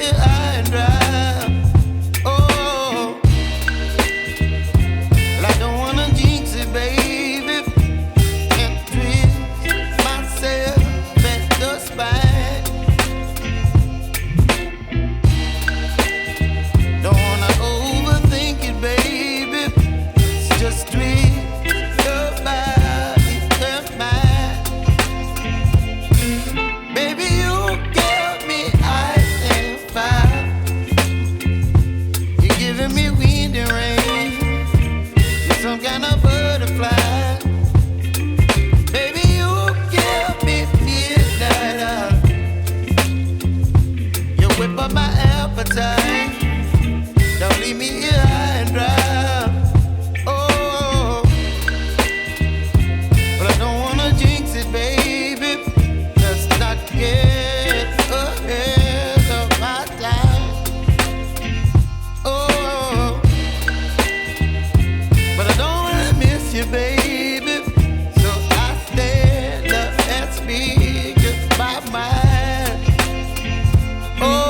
here high and dry. Oh, well, I don't wanna jinx it, baby, and twist myself at the spine. Don't wanna overthink it, baby. It's just twist your body and mine. Baby, you give me ice and fire. You're giving me wind and rain. You're some kind of butterfly. Baby, you give me midnight. You whip up my appetite. Don't leave me here high and dry. Oh, but I don't wanna jinx it, baby. Let's not get ahead of my time. Oh, but I don't wanna miss you, baby. So I stand up and speak my mind. Oh.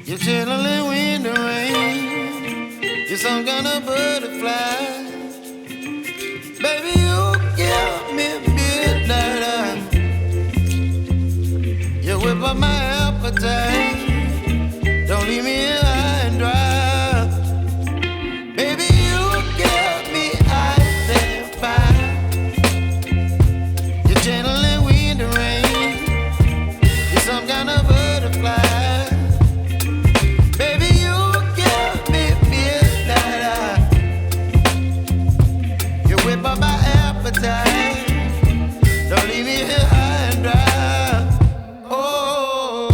You're chilling wind and rain. You're some kind of butterfly. Baby, you give me midnight. You whip up my appetite. Don't leave me here high and dry. Baby, you give me ice and fire. You're channeling wind and rain. You're some kind of butterfly. Baby, you give me midnight. You whip up my appetite. Don't leave me here high and dry. Oh.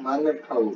મારે નથી ખાવું